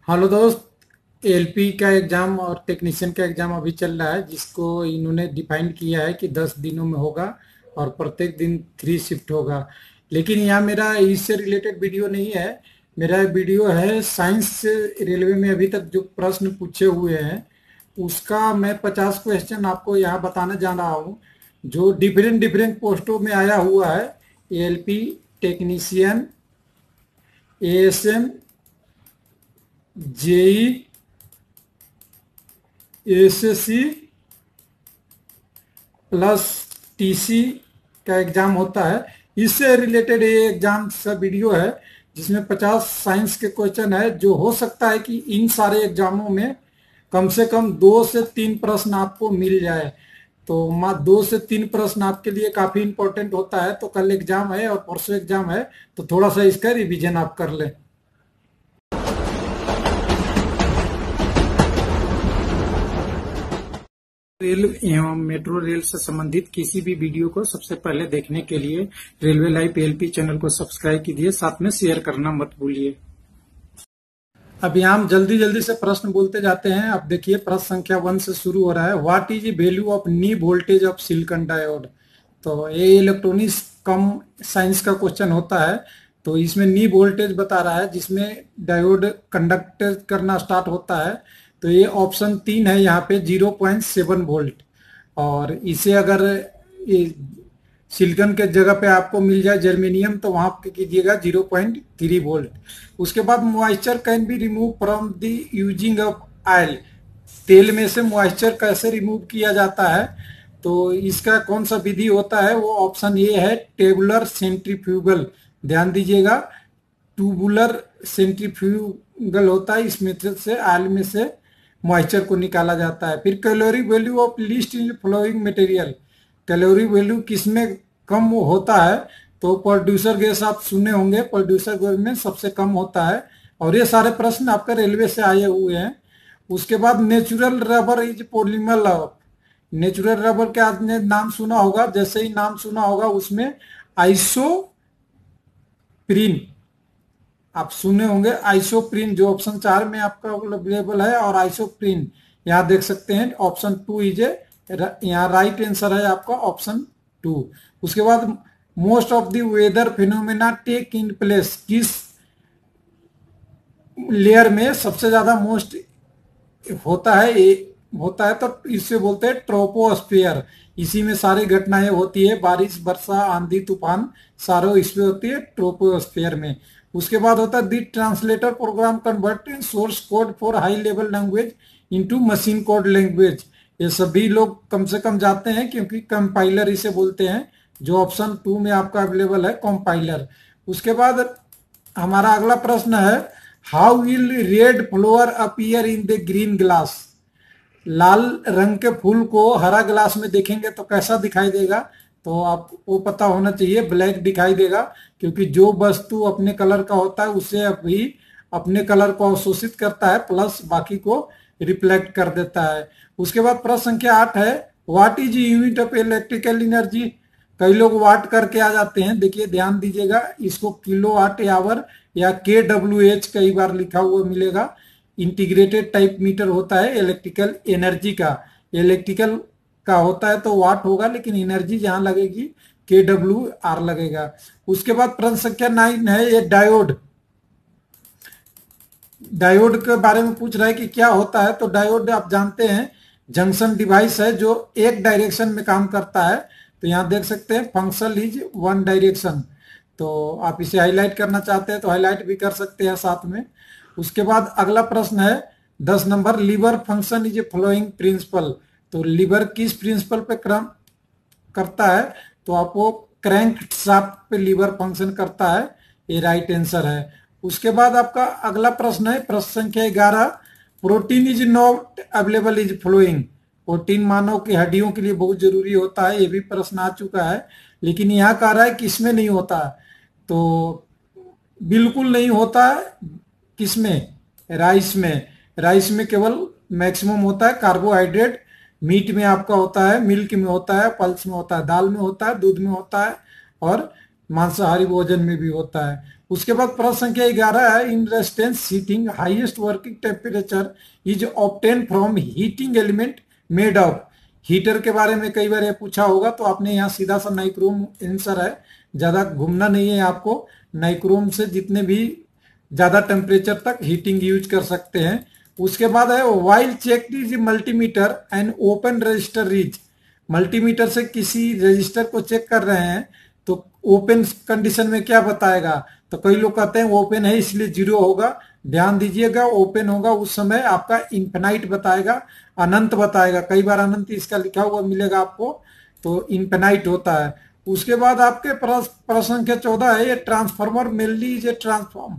Hello दोस्त। LP का exam और टेक्नीशियन का एग्ज़ाम अभी चल रहा है, जिसको इन्होंने डिफाइन किया है कि 10 दिनों में होगा और प्रत्येक दिन 3 शिफ्ट होगा। लेकिन यहाँ मेरा इससे रिलेटेड वीडियो नहीं है। मेरा वीडियो है साइंस से। रेलवे में अभी तक जो प्रश्न पूछे हुए हैं उसका मैं 50 क्वेश्चन आपको यहाँ बताने जा रहा हूँ, जो डिफरेंट डिफरेंट पोस्टों में आया हुआ है। LP, technician, ASM, JE, SSC plus TC का एग्जाम होता है। इससे रिलेटेड ये एग्जाम का वीडियो है, जिसमें 50 साइंस के क्वेश्चन है। जो हो सकता है कि इन सारे एग्जामों में कम से कम 2 से 3 प्रश्न आपको मिल जाए। तो 2 से 3 प्रश्न आपके लिए काफी इंपॉर्टेंट होता है। तो कल एग्जाम है और परसों एग्जाम है, तो थोड़ा सा इसका रिवीजन आप कर लें। रेल एवं मेट्रो रेल से संबंधित किसी भी वीडियो को सबसे पहले देखने के लिए रेलवे लाइव एलपी चैनल को सब्सक्राइब कीजिए, साथ में शेयर करना मत भूलिए। अभी हम जल्दी जल्दी से प्रश्न बोलते जाते हैं। अब देखिए, प्रश्न संख्या 1 से शुरू हो रहा है। What is the value of knee voltage of silicon diode. तो ये इलेक्ट्रॉनिक्स कम साइंस का क्वेश्चन होता है। तो इसमें नी वोल्टेज बता रहा है, जिसमें डायोड कंडक्ट करना स्टार्ट होता है। तो ये ऑप्शन 3 है यहाँ पे, 0.7 वोल्ट। और इसे अगर ये सिलिकॉन के जगह पे आपको मिल जाए जर्मेनियम, तो वहां पे कीजिएगा 0.3 वोल्ट। उसके बाद moisture can be remove from the using of oil. तेल में से मॉइस्चर कैसे रिमूव किया जाता है, तो इसका कौन सा विधि होता है, वो ऑप्शन ए है, टेबुलर सेंट्रीफ्यूगल। ध्यान दीजिएगा, ट्यूबुलर सेंट्रीफ्यूगल होता है। इस मेथड से ऑयल में से मॉइस्चर को निकाला जाता है। फिर calorie value of least in flowing material. Calorie value किसमें कम होता है, तो प्रोड्यूसर गैस आप सुने होंगे, प्रोड्यूसर गैस में सबसे कम होता है। और ये सारे प्रश्न आपका रेलवे से आए हुए हैं। उसके बाद natural rubber is polymer of. Natural rubber के आपने नाम सुना होगा, जैसे ही नाम सुना होगा उसमें आइसोप्रीन आप सुने होंगे। आइसोप्रीन जो ऑप्शन 4 में आपका अवेलेबल है, और आइसोप्रीन यहाँ देख सकते हैं। ऑप्शन 2 इज ए, यहाँ राइट आंसर है आपका ऑप्शन 2। उसके बाद most of the weather phenomena take in place. किस लेयर में सबसे ज्यादा मोस्ट होता है, होता है, तो इससे बोलते हैं ट्रोपोस्फियर। इसी में सारी घटनाएं होती है, बारिश, वर्षा, आंधी, तूफान, सारो इसमें होती है ट्रोपोस्फियर में। उसके बाद होता है the translator program convert source code for high level language into machine code language. ये सभी लोग कम से कम जाते हैं, क्योंकि कंपाइलर इसे बोलते हैं, जो ऑप्शन 2 में आपका अवेलेबल है, कंपाइलर। उसके बाद हमारा अगला प्रश्न है, how will red flower appear in the green glass. लाल रंग के फूल को हरा ग्लास में देखेंगे तो कैसा दिखाई देगा, तो आपको पता होना चाहिए, ब्लैक दिखाई देगा। क्योंकि जो वस्तु अपने कलर का होता है उसे अभी अपने कलर को अवशोषित करता है, प्लस बाकी को रिफ्लेक्ट कर देता है। उसके बाद प्रश्न संख्या 8 है, what is unit of electrical energy. कई लोग वाट करके आ जाते हैं, देखिए ध्यान दीजिएगा, इसको किलो वाट आवर या KWH कई बार लिखा हुआ मिलेगा। इंटीग्रेटेड टाइप मीटर होता है इलेक्ट्रिकल एनर्जी का। इलेक्ट्रिकल का होता है तो वाट होगा, लेकिन एनर्जी जहां लगेगी KWR लगेगा। उसके बाद प्रश्न संख्या 9 है, ये डायोड। डायोड के बारे में पूछ रहा है कि क्या होता है। तो डायोड आप जानते हैं जंक्शन डिवाइस है, जो एक डायरेक्शन में काम करता है। तो यहाँ देख सकते हैं फंक्शन इज वन डायरेक्शन। तो आप इसे हाईलाइट करना चाहते हैं तो हाईलाइट भी कर सकते हैं साथ में। उसके बाद अगला प्रश्न है 10 number, lever function is a flowing principle. तो लीवर किस प्रिंसिपल पे क्रम करता है, तो आपको क्रैंक शाफ्ट पे लीवर फंक्शन करता है, ये राइट आंसर है। उसके बाद आपका अगला प्रश्न है प्रश्न संख्या 11, protein is not available is flowing. Protein मानव की हड्डियों के लिए बहुत जरूरी होता है, ये भी प्रश्न आ चुका है। लेकिन यहाँ कह रहा है किसमें नहीं होता, तो बिल्कुल नहीं होता है। किसमें, राइस में। राइस में केवल मैक्सिमम होता है कार्बोहाइड्रेट। मीट में आपका होता है, मिल्क में होता है, पल्स में होता है, दाल में होता है, दूध में होता है, और मांसाहारी भोजन में भी होता है। उसके बाद प्रश्न संख्या 11 है, in resistance heating highest working temperature is obtain from heating element made of. Heater के बारे में कई बार ये पूछा होगा, तो आपने यहाँ सीधा सा नाइक्रोम आंसर है, ज्यादा घूमना नहीं है आपको। नाइक्रोम से जितने भी ज्यादा टेम्परेचर तक हीटिंग यूज कर सकते हैं। उसके बाद है, while check is multimeter and open resistor reach. Multimeter से किसी रजिस्टर को चेक कर रहे हैं तो ओपन कंडीशन में क्या बताएगा, तो कई लोग कहते हैं ओपन है इसलिए 0 होगा। ध्यान दीजिएगा, ओपन होगा उस समय आपका इन्फिनाइट बताएगा, अनंत बताएगा। कई बार अनंत इसका लिखा हुआ मिलेगा आपको, तो इन्फिनाइट होता है। उसके बाद आपके प्रश्न संख्या 14 है, ये transformer mainly is a transform.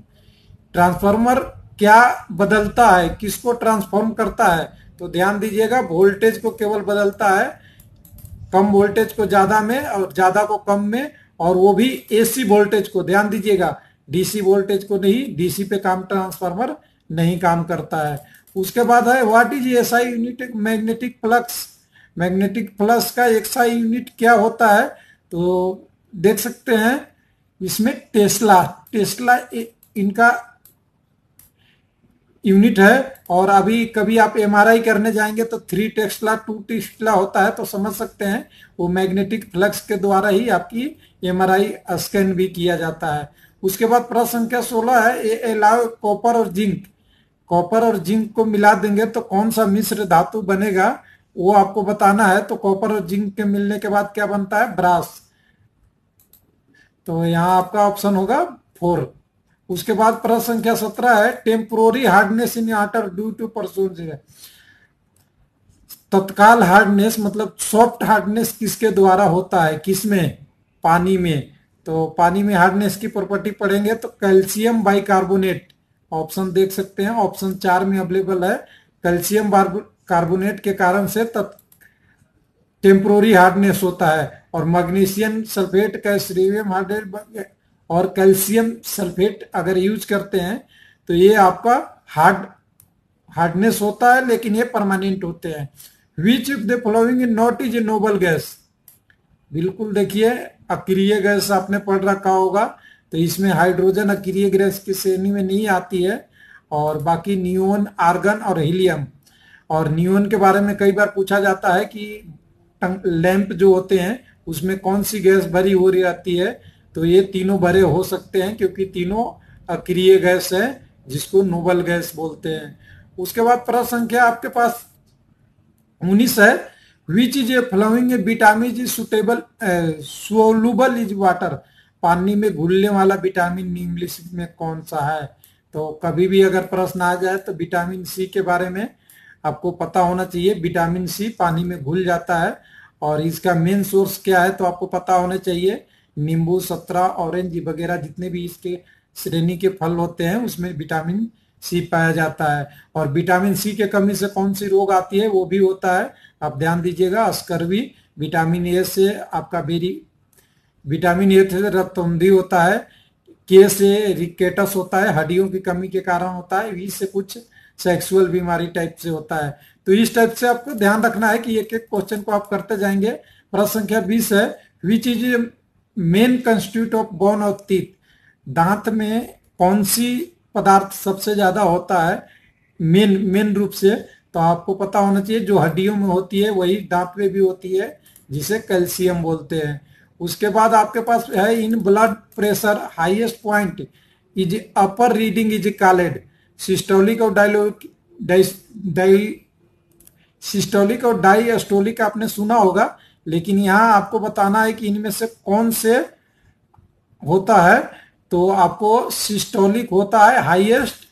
Transformer क्या बदलता है, किसको ट्रांसफॉर्म करता है, तो ध्यान दीजिएगा, वोल्टेज को केवल बदलता है, कम वोल्टेज को ज्यादा में और ज्यादा को कम में, और वो भी एसी वोल्टेज को। ध्यान दीजिएगा, डीसी वोल्टेज को नहीं, डीसी पे काम ट्रांसफार्मर नहीं काम करता है। उसके बाद है, what is SI unit magnetic flux. Magnetic flux का एसआई यूनिट क्या होता है, तो देख सकते हैं इसमें टेस्ला टेस्ला इनका यूनिट है। और अभी कभी आप एमआरआई करने जाएंगे तो 3 टेस्ला 2 टेस्ला होता है, तो समझ सकते हैं वो मैग्नेटिक फ्लक्स के द्वारा ही आपकी एमआरआई स्कैन भी किया जाता है। उसके बाद प्रश्न संख्या 16 है, अलाउ कॉपर और जिंक। कॉपर और जिंक को मिला देंगे तो कौन सा मिश्र धातु बनेगा, वो आपको बताना है। तो कॉपर और जिंक के मिलने के बाद क्या बनता है, ब्रास। तो यहाँ आपका ऑप्शन होगा 4। उसके बाद प्रश्न संख्या 17 है, temporary hardness in water due to person. तत्काल हार्डनेस मतलब सॉफ्ट हार्डनेस किसके द्वारा होता है, किसमें, पानी में। तो पानी में हार्डनेस की प्रॉपर्टी पढ़ेंगे तो कैल्शियम बाइकार्बोनेट, ऑप्शन देख सकते हैं, ऑप्शन 4 में अवेलेबल है। कैल्शियम कार्बोनेट के कारण से टेम्पोररी हार्डनेस होता है। और मैग्नीशियम सल्फेट, कैल्शियम हार्डनेस और कैल्शियम सल्फेट अगर यूज करते हैं तो ये आपका हार्डनेस होता है, लेकिन ये परमानेंट होते हैं। Which of the following not is a noble gas. बिल्कुल देखिए, अक्रिय गैस आपने पढ़ रखा होगा, तो इसमें हाइड्रोजन अक्रिय गैस की श्रेणी में नहीं आती है। और बाकी नियोन, आर्गन और हीलियम। और नियोन के बारे में कई बार पूछा जाता है कि लैंप जो होते हैं उसमें कौन सी गैस भरी हो रही आती है, तो ये तीनों भरे हो सकते हैं, क्योंकि तीनों अक्रिय गैस है जिसको नोबल गैस बोलते हैं। उसके बाद प्रश्न संख्या आपके पास 19 है, which is a flowing vitamin is suitable soluble is water. पानी में घुलने वाला विटामिन निम्नलिखित में कौन सा है। तो कभी भी अगर प्रश्न आ जाए तो विटामिन सी के बारे में आपको पता होना चाहिए। विटामिन सी पानी में घुल जाता है, और इसका मेन सोर्स क्या है तो आपको पता होना चाहिए। नींबू, संतरा, ऑरेंज वगैरह जितने भी इसके श्रेणी के फल होते हैं उसमें विटामिन सी पाया जाता है। और विटामिन सी के कमी से कौन सी रोग आती है, वो भी होता है, आप ध्यान दीजिएगा, स्कर्वी। विटामिन ए से आपका विटामिन ए से रक्तवृद्धि होता है, के से रिकेटस होता है, हड्डियों की कमी के कारण होता है, वी से कुछ सेक्सुअल बीमारी टाइप से होता है। तो इस टाइप से आपको ध्यान रखना है कि एक एक क्वेश्चन को आप करते जाएंगे। प्रश्न संख्या 20 है, which is main constitute of bone of teeth. दांत में कौन सी पदार्थ सबसे ज्यादा होता है मेन रूप से, तो आपको पता होना चाहिए जो हड्डियों में होती है वही दांत में भी होती है, जिसे कैल्शियम बोलते हैं। उसके बाद आपके पास है, in blood pressure highest point is upper reading is called. Systolic और सिस्टोलिक और डायस्टोलिक आपने सुना होगा, लेकिन यहाँ आपको बताना है कि इनमें से कौन से होता है। तो आपको सिस्टोलिक होता है हाईएस्ट,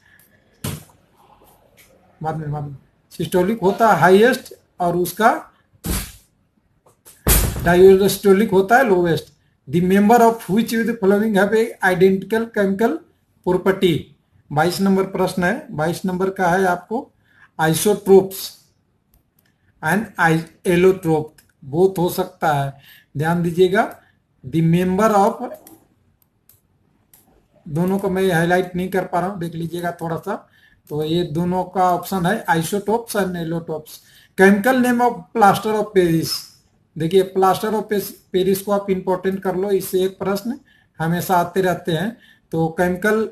सिस्टोलिक होता है हाईएस्ट, और उसका डायस्टोलिक होता है lowest. The member of which of the following have a identical chemical property. 22 number प्रश्न है। 22 नंबर का है आपको, आइसोट्रोप्स एंड एलोट्रोप बोथ हो सकता है। ध्यान दीजिएगा, द मेंबर ऑफ, दोनों को मैं हाईलाइट नहीं कर पा रहा हूं, देख लीजिएगा थोड़ा सा। तो ये दोनों का ऑप्शन है, isotopes and allotropes. Chemical name of plaster of Paris. देखिए, प्लास्टर ऑफ पेरिस को आप इंपॉर्टेंट कर लो, इससे एक प्रश्न हमेशा आते रहते हैं। तो केमिकल,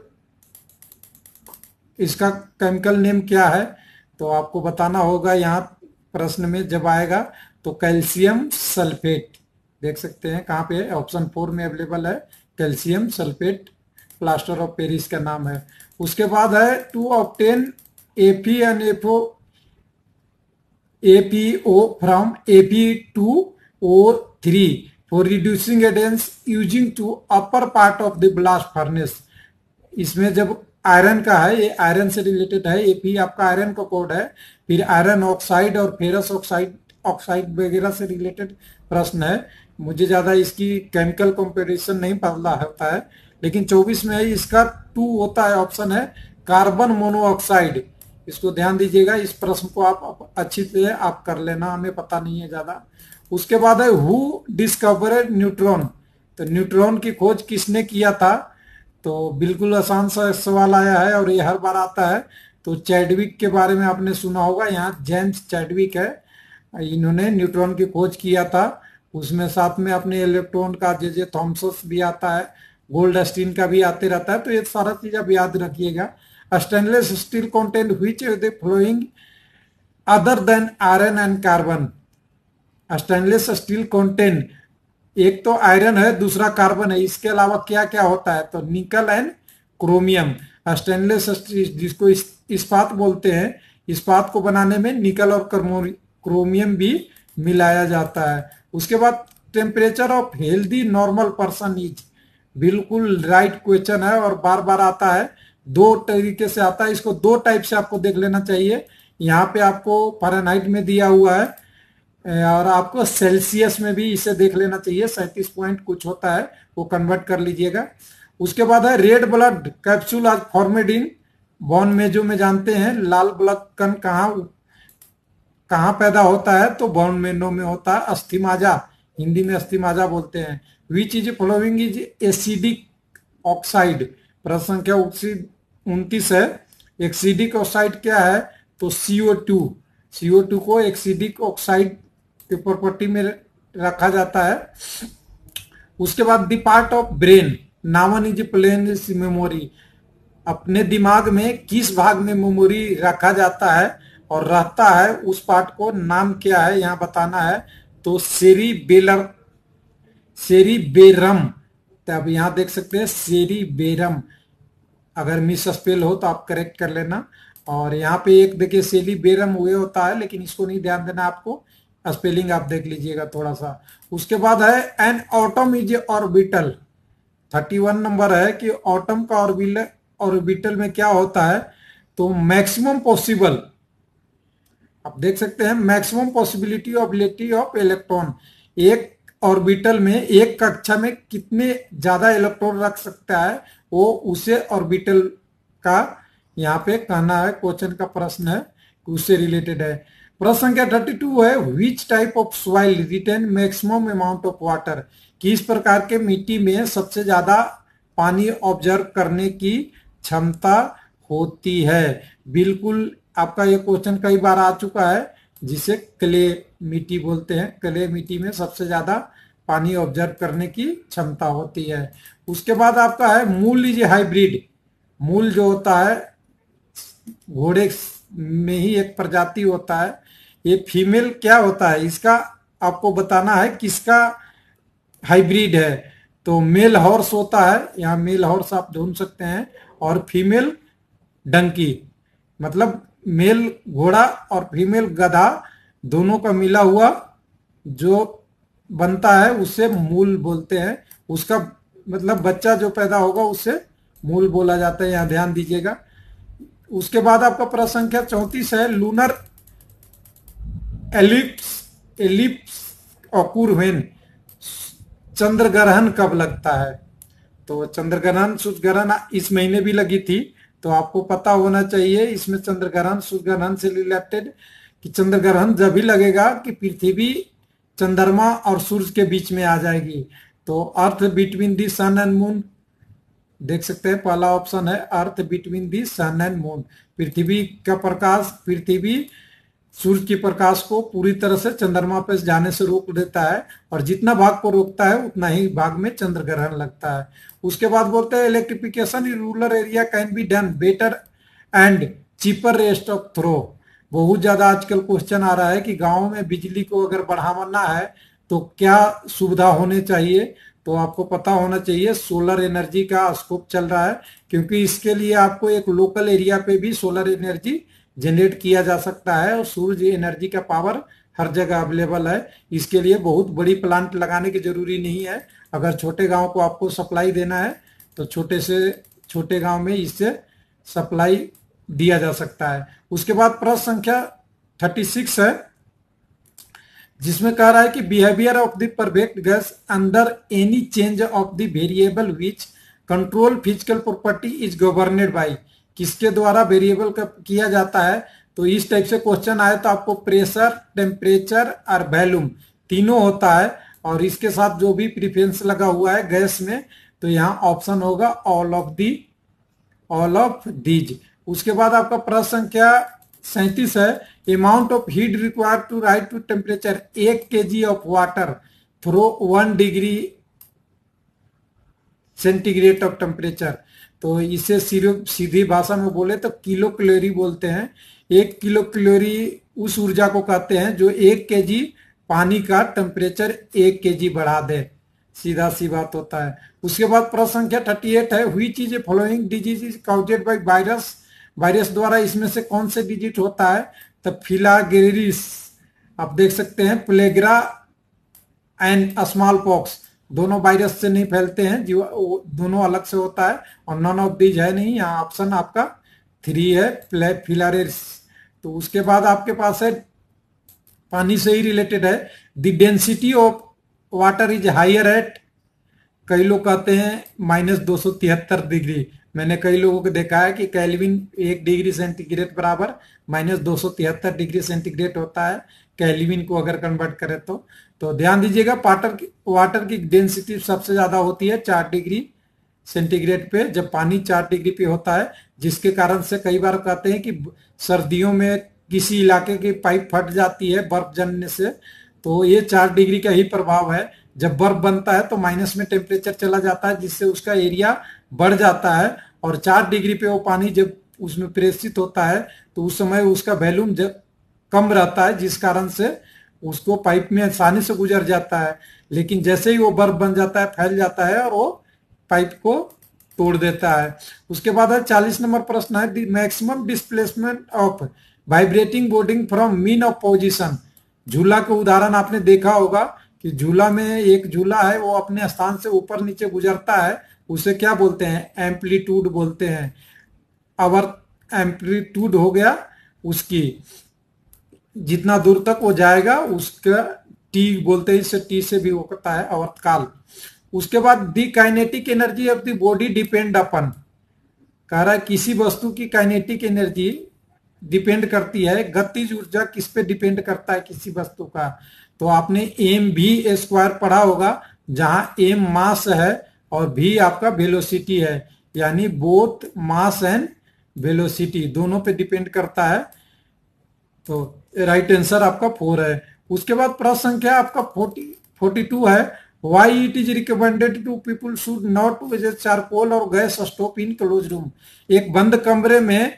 इसका केमिकल नेम क्या है तो आपको बताना होगा यहाँ प्रश्न में जब आएगा। तो कैल्शियम सल्फेट, देख सकते हैं कहाँ पे ऑप्शन 4 में अवेलेबल है, calcium sulphate plaster of Paris का नाम है। उसके बाद है टू ऑब्टेन एफीएनएफओ APO from Fe2O3 for reducing adherence using to upper part of the blast furnace। इसमें जब आयरन का है, ये आयरन से रिलेटेड है, Fe आपका आयरन का कोड है, फिर आयरन ऑक्साइड और फेरस ऑक्साइड वगैरह से रिलेटेड प्रश्न है। मुझे ज्यादा इसकी केमिकल कंपैरिजन नहीं पता होता है, लेकिन 24 में इसका 2 होता है, ऑप्शन है कार्बन मोनोऑक्साइड। इसको ध्यान दीजिएगा, इस प्रश्न को आप अच्छी से आप कर लेना, हमें पता नहीं है ज्यादा। उसके बाद है हु डिस्कवर्ड न्यूट्रॉन, तो न्यूट्रॉन की खोज किसने किया था, तो बिल्कुल आसान सा सवाल आया है और ये हर बार आता है। तो चैडविक के बारे में आपने सुना होगा, यहाँ जेम्स चैडविक है, इन्होंने न्यूट्रॉन की खोज किया था। उसमें साथ में अपने इलेक्ट्रॉन का जे थॉमसन भी आता है, गोल्डस्टीन का भी आते रहता है, तो ये सारा चीज आप याद रखिएगा। Stainless steel content which the flowing other than iron and carbon. Stainless steel content, एक तो आयरन है, दूसरा कार्बन है, इसके अलावा क्या क्या होता है, तो निकल एंड क्रोमियम। स्टेनलेस स्टील जिसको इस्पात बोलते हैं, इस्पात को बनाने में निकल और क्रोमियम भी मिलाया जाता है। उसके बाद temperature of healthy normal person is, बिल्कुल राइट क्वेश्चन है और बार बार आता है, 2 तरीके से आता है, इसको 2 टाइप से आपको देख लेना चाहिए। यहाँ पे आपको फ़ारेनहाइट में दिया हुआ है और आपको सेल्सियस में भी इसे देख लेना चाहिए, 37 पॉइंट कुछ होता है, वो कन्वर्ट कर लीजिएगा। उसके बाद है रेड ब्लड कैप्सूल आज फॉर्मेड इन बोन मेजो में, जानते हैं लाल ब्लड कण कहाँ पैदा होता है, तो बोन मेरो में होता है, अस्थिमाजा, हिंदी में अस्थिमाजा बोलते हैं। Which is following is acidic oxide, प्रश्न संख्या 29 है। एक्सीडिक ऑक्साइड क्या है, तो CO2 को एक्सीडिक ऑक्साइड के प्रॉपर्टी में रखा जाता है। उसके बाद the part of brain known is plain memory, अपने दिमाग में किस भाग में मेमोरी रखा जाता है और रहता है, उस पार्ट को नाम क्या है यहाँ बताना है, तो सेरिबेरम। तो अब यहाँ देख सकते हैं सेरिबेरम, अगर मिस स्पेल हो तो आप करेक्ट कर लेना। और यहाँ पे एक देखिए सेरिबेरम हुए होता है, लेकिन इसको नहीं ध्यान देना आपको, स्पेलिंग आप देख लीजिएगा थोड़ा सा। उसके बाद है an atom is orbital, 31 number है कि ऑटम का ऑर्बिटल में क्या होता है, तो मैक्सिमम पॉसिबल, आप देख सकते हैं मैक्सिमम पॉसिबिलिटी ऑफ इलेक्ट्रॉन, एक ऑर्बिटल में एक कक्षा में कितने ज्यादा इलेक्ट्रॉन रख सकता है, वो उसे ऑर्बिटल का यहाँ पे कहना है, क्वेश्चन का प्रश्न है, उससे रिलेटेड है। प्रश्न संख्या 32 है which type of soil retain maximum amount of water, किस प्रकार के मिट्टी में सबसे ज्यादा पानी ऑब्जर्व करने की क्षमता होती है। बिल्कुल आपका ये क्वेश्चन कई बार आ चुका है, जिसे क्ले मिट्टी बोलते हैं, क्ले मिट्टी में सबसे ज्यादा पानी ऑब्जर्व करने की क्षमता होती है। उसके बाद आपका है मूल इज हाइब्रिड, मूल जो होता है घोड़े में ही एक प्रजाति होता है, ये फीमेल क्या होता है, इसका आपको बताना है किसका हाइब्रिड है, तो मेल हॉर्स होता है, यहाँ मेल हॉर्स आप ढूंढ सकते हैं, और फीमेल डंकी, मतलब मेल घोड़ा और फीमेल गधा दोनों का मिला हुआ जो बनता है उसे मूल बोलते हैं, उसका मतलब बच्चा जो पैदा होगा उसे मूल बोला जाता है, यहाँ ध्यान दीजिएगा। उसके बाद आपका प्रश्न संख्या 34 है लूनर एलिप्स ऑकुर व्हेन, चंद्र ग्रहण कब लगता है, तो चंद्र ग्रहण सूर्य ग्रहण इस महीने भी लगी थी, तो आपको पता होना चाहिए इसमें चंद्र ग्रहण सूर्य ग्रहण से रिलेटेड कि चंद्र ग्रहण जब भी लगेगा कि पृथ्वी चंद्रमा और सूर्य के बीच में आ जाएगी, तो earth between the sun and moon, देख सकते हैं पहला ऑप्शन है earth between the sun and moon, पृथ्वी का प्रकाश पृथ्वी सूर्य के प्रकाश को पूरी तरह से चंद्रमा पर जाने से रोक देता है, और जितना भाग को रोकता है उतना ही भाग में चंद्र ग्रहण लगता है। उसके बाद बोलते हैं electrification in rural area can be done better and cheaper rate of through. बहुत ज्यादा आजकल क्वेश्चन आ रहा है कि गाँव में बिजली को अगर बढ़ाना है तो क्या सुविधा होने चाहिए। तो आपको पता होना चाहिए सोलर एनर्जी का स्कोप चल रहा है, क्योंकि इसके लिए आपको एक लोकल एरिया पे भी सोलर एनर्जी जनरेट किया जा सकता है, और सूर्य एनर्जी का पावर हर जगह अवेलेबल है। इसके लिए बहुत बड़ी प्लांट लगाने की जरूरी नहीं है। अगर छोटे गांव को आपको सप्लाई देना है तो छोटे से छोटे गांव में इससे सप्लाई दिया जा सकता है। उसके बाद प्रश्न संख्या 36 है, जिसमें कह रहा है कि behaviour of the perfect gas under any change of the variable which control physical property is governed by. किसके द्वारा वेरिएबल किया जाता है। तो इस टाइप से क्वेश्चन आए तो आपको प्रेशर, टेम्परेचर और वॉल्यूम तीनों होता है, और इसके साथ जो भी प्रीफिक्स लगा हुआ है गैस में, तो यहाँ ऑप्शन होगा ऑल ऑफ दीज। उसके बाद आपका प्रश्न संख्या 37 है, amount of heat required to raise to temperature 1 kg of water through 1 degree centigrade of temperature. तो इसे सीधी भाषा में बोले तो किलो कैलोरी बोलते हैं। 1 किलो कैलोरी उस ऊर्जा को कहते हैं जो 1 kg पानी का टेम्परेचर 1 kg बढ़ा दे। सीधा सी बात होता है। उसके बाद प्रश्न संख्या 38 है, which is a following disease is caused by virus. Virus द्वारा इसमें से कौन से डिजीज होता है। तो फिलागेरिस, आप देख सकते हैं, प्लेग्रा एंड स्मॉल पॉक्स, दोनों वायरस से नहीं फैलते हैं, जो दोनों अलग से होता है, और नॉन ऑफ दीज है नहीं। यहाँ ऑप्शन आपका 3 है, फिलारेस। तो उसके बाद आपके पास है, पानी से ही रिलेटेड है, the density of water is higher at, कई लोग कहते हैं -273 डिग्री। मैंने कई लोगों को देखा है कि केल्विन 1 डिग्री सेंटीग्रेड बराबर -273 डिग्री सेंटीग्रेड होता है, केल्विन को अगर कन्वर्ट करें तो ध्यान दीजिएगा, वाटर की डेंसिटी सबसे ज्यादा होती है 4 डिग्री सेंटीग्रेड पे, जब पानी 4 डिग्री पे होता है, जिसके कारण से कई बार कहते हैं कि सर्दियों में किसी इलाके की पाइप फट जाती है बर्फ जमने से, तो ये 4 डिग्री का ही प्रभाव है। जब बर्फ बनता है तो माइनस में टेम्परेचर चला जाता है, जिससे उसका एरिया बढ़ जाता है, और 4 डिग्री पे वो पानी जब उसमें प्रेषित होता है तो उस समय उसका वॉल्यूम कम रहता है, जिस कारण से उसको पाइप में आसानी से गुजर जाता है। लेकिन जैसे ही वो बर्फ बन जाता है, फैल जाता है, और वो पाइप को तोड़ देता है। उसके बाद है 40 नंबर प्रश्न है, the maximum displacement of vibrating boarding from mean of position. झूला का उदाहरण आपने देखा होगा कि झूला में एक झूला है, वो अपने स्थान से ऊपर नीचे गुजरता है, उसे क्या बोलते हैं, एम्पलीट्यूड बोलते हैं। आवर एम्पलीट्यूड हो गया उसकी, जितना दूर तक वो जाएगा उसका टी बोलते हैं, इससे टी से भी होता है आवर्तकाल। उसके बाद the kinetic energy of the body depend upon, कह रहा है किसी वस्तु की काइनेटिक एनर्जी डिपेंड करती है, गतिज ऊर्जा किस पे डिपेंड करता है किसी वस्तु का। तो आपने mv² पढ़ा होगा, जहां m मास है और v आपका वेलोसिटी है, यानी बोथ मास एंड वेलोसिटी दोनों पे डिपेंड करता है। तो राइट आंसर आपका 4 है। उसके बाद प्रश्न संख्या आपका 42 है, why it is recommended to people should not use charcoal और gas stove in close room. एक बंद कमरे में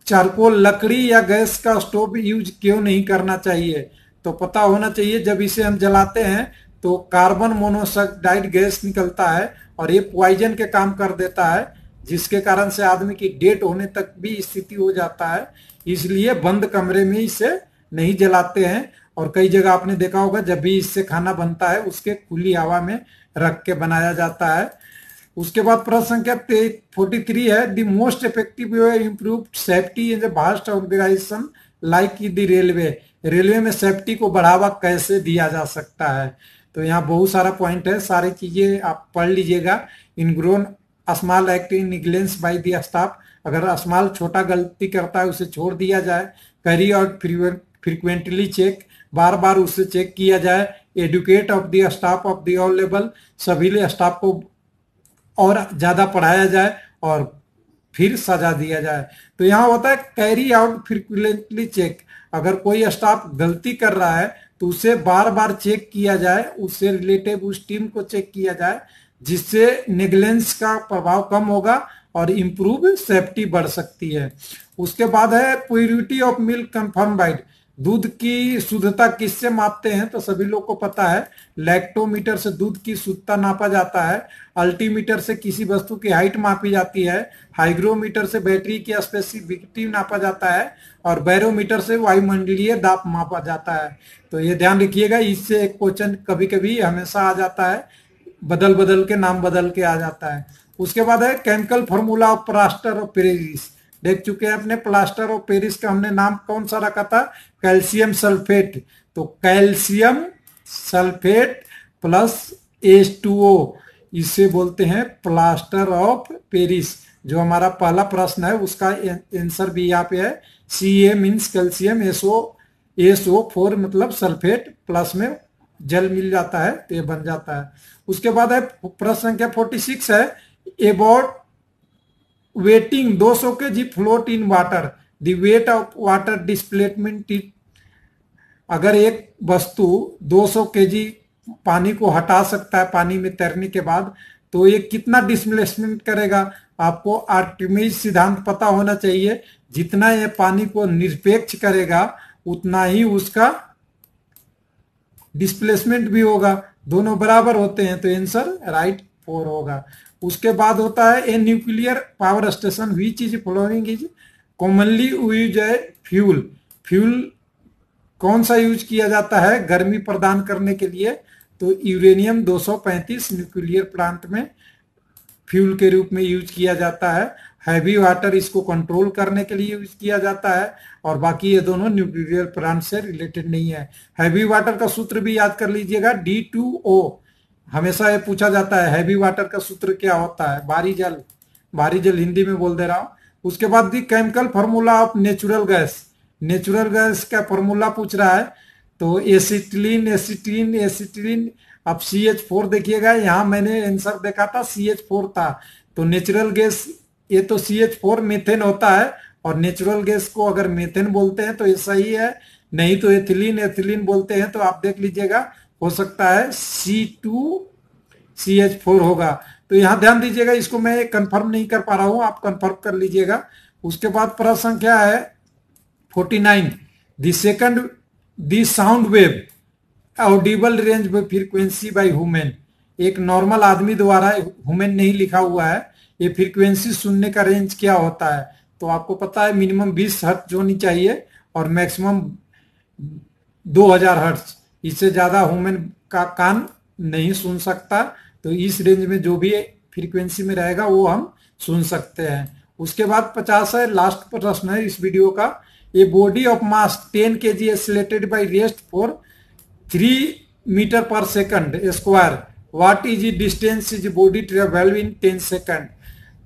चारकोल, लकड़ी या गैस का स्टोव यूज क्यों नहीं करना चाहिए। तो पता होना चाहिए, जब इसे हम जलाते हैं तो कार्बन मोनोऑक्साइड गैस निकलता है, और ये पॉइजन के काम कर देता है, जिसके कारण से आदमी की डेथ होने तक भी स्थिति हो जाता है। इसलिए बंद कमरे में इसे नहीं जलाते हैं, और कई जगह आपने देखा होगा जब भी इससे खाना बनता है उसके खुली हवा में रख के बनाया जाता है। उसके बाद प्रश्न संख्या 43 है, the most effective way improve safety in the vast organisation like the railway. Railway में सेफ्टी को बढ़ावा कैसे दिया जा सकता है। तो यहाँ बहुत सारा पॉइंट है, सारी चीजें आप पढ़ लीजिएगा। इनग्रोन small act in negligence by the staff, अगर स्मॉल छोटा गलती करता है उसे छोड़ दिया जाए। कैरी आउट फ्रीक्वेंटली चेक, बार बार उससे चेक किया जाए। Educate of the staff of the all level, सभी स्टाफ को और ज्यादा पढ़ाया जाए। और फिर सजा दिया जाए। तो यहाँ होता है कैरी आउट फ्रीक्वेंटली चेक। अगर कोई स्टाफ गलती कर रहा है तो उसे बार बार चेक किया जाए, उससे रिलेटिव उस टीम को चेक किया जाए, जिससे नेग्लेंस का प्रभाव कम होगा और इम्प्रूव सेफ्टी बढ़ सकती है। उसके बाद है purity of milk confirm by. दूध की शुद्धता किससे मापते हैं? तो सभी लोग को पता है, लैक्टोमीटर से दूध की शुद्धता नापा जाता है, अल्टीमीटर से किसी वस्तु की हाइट मापी जाती है, हाइग्रोमीटर से बैटरी की स्पेसिफिसिटी नापा जाता है और बैरोमीटर से वायुमंडलीय दाब मापा जाता है। तो ये ध्यान रखिएगा, इससे एक क्वेश्चन कभी कभी हमेशा आ जाता है, बदल बदल के नाम बदल के आ जाता है। उसके बाद है chemical formula of plaster of Paris. देख चुके हैं अपने प्लास्टर ऑफ पेरिस का हमने नाम कौन सा रखा था? Calcium sulphate. तो कैल्शियम सल्फेट प्लस H2O, इसे बोलते हैं प्लास्टर ऑफ पेरिस। जो हमारा पहला प्रश्न है उसका आंसर भी यहाँ पे है। Ca मीन्स कैल्शियम, SO4 मतलब सल्फेट, प्लस में जल मिल जाता है तो ये बन जाता है। उसके बाद है प्रश्न संख्या 46 है, about waiting 200 kg float in water, the weight of water displacement. अगर एक वस्तु 200 kg पानी को हटा सकता है पानी में तैरने के बाद, तो ये कितना डिस्प्लेसमेंट करेगा? आपको आर्किमिडीज सिद्धांत पता होना चाहिए, जितना ये पानी को निरपेक्ष करेगा उतना ही उसका डिस्प्लेसमेंट भी होगा, दोनों बराबर होते हैं, तो आंसर राइट 4 होगा। उसके बाद होता है a nuclear power station which is following is commonly use है फ्यूल। फ्यूल कौन सा यूज किया जाता है गर्मी प्रदान करने के लिए? तो यूरेनियम 235 न्यूक्लियर प्लांट में फ्यूल के रूप में यूज किया जाता है। हैवी वाटर इसको कंट्रोल करने के लिए यूज किया जाता है, और बाकी ये दोनों न्यूक्लियर प्लांट से रिलेटेड नहीं है। हैवी वाटर का सूत्र भी याद कर लीजिएगा, D2O। हमेशा ये पूछा जाता है हैवी वाटर का सूत्र क्या होता है? भारी जल। भारी जल हिंदी में बोल दे रहा हूं। उसके बाद the chemical formula of natural gas. Natural gas का फॉर्मूला पूछ रहा है, तो एसिटिलीन एसिटिलीन एसिटिलीन। अब CH4 देखिएगा, यहाँ मैंने आंसर देखा था CH4 था, तो नेचुरल गैस ये तो CH4 मीथेन होता है, और नेचुरल गैस को अगर मीथेन बोलते हैं तो ये सही है, नहीं तो एथिलीन एथिलीन बोलते हैं। तो आप देख लीजिएगा, हो सकता है C2CH4 होगा। तो यहाँ ध्यान दीजिएगा, इसको मैं कंफर्म नहीं कर पा रहा हूँ, आप कंफर्म कर लीजिएगा। उसके बाद प्रश्न संख्या है 49, the second the sound wave Audible range bye frequency by human. एक नॉर्मल आदमी द्वारा, ह्यूमन नहीं लिखा हुआ है, ये फ्रीक्वेंसी सुनने का रेंज क्या होता है? तो आपको पता है मिनिमम 20 हर्ट्ज होनी चाहिए और मैक्सिमम 2000 हर्ट्ज। इससे ज्यादा ह्यूमन का कान नहीं सुन सकता, तो इस रेंज में जो भी फ्रीक्वेंसी में रहेगा वो हम सुन सकते हैं। उसके बाद 50 है, लास्ट प्रश्न है इस वीडियो का। A body of mass 10 kg accelerated by rest for 3 metre पर second square, what is distance is body travel in 10 second.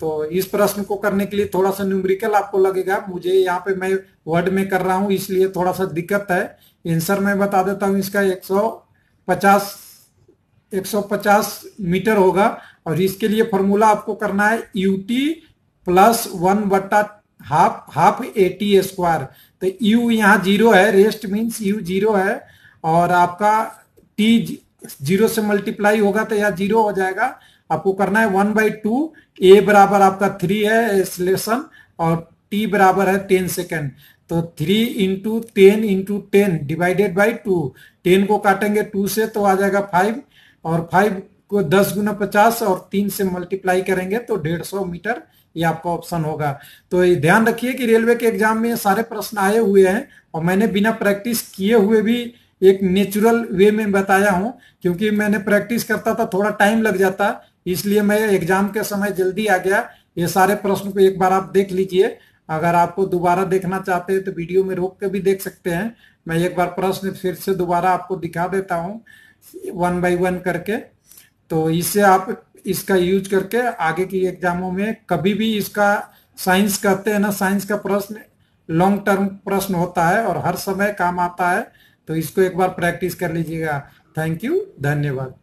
तो इस प्रश्न को करने के लिए थोड़ा सा न्यूमेरिकल आपको लगेगा, मुझे यहाँ पे मैं वर्ड में कर रहा हूँ इसलिए थोड़ा सा दिक्कत है। आंसर मैं बता देता हूँ, इसका 150 मीटर होगा, और इसके लिए फॉर्मूला आपको करना है UT + 1/2 AT स्क्वायर। तो U यहाँ 0 है, रेस्ट मीन्स U 0 है, और आपका T 0 से मल्टीप्लाई होगा तो यहाँ 0 हो जाएगा। आपको करना है 1/2, A बराबर आपका 3 है एक्सीलरेशन, और T बराबर है 10 सेकेंड। तो 3 × 10 × 10 डिवाइडेड बाई 2। 10 को काटेंगे 2 से तो आ जाएगा 5, और 5 को 10 × 50 और 3 से मल्टीप्लाई करेंगे तो 150 मीटर, ये आपका ऑप्शन होगा। तो ये ध्यान रखिए कि रेलवे के एग्जाम में सारे प्रश्न आए हुए हैं, और मैंने बिना प्रैक्टिस किए हुए भी एक नेचुरल वे में बताया हूं, क्योंकि मैंने प्रैक्टिस करता था थोड़ा टाइम लग जाता, इसलिए मैं एग्जाम के समय जल्दी आ गया। ये सारे प्रश्न को एक बार आप देख लीजिए, अगर आपको दोबारा देखना चाहते हैं तो वीडियो में रोक के भी देख सकते हैं। मैं एक बार प्रश्न फिर से दोबारा आपको दिखा देता हूँ 1 by 1 करके। तो इससे आप इसका यूज करके आगे की एग्जामों में कभी भी, इसका साइंस कहते हैं ना, साइंस का प्रश्न लॉन्ग टर्म प्रश्न होता है और हर समय काम आता है। तो इसको एक बार प्रैक्टिस कर लीजिएगा। थैंक यू, धन्यवाद।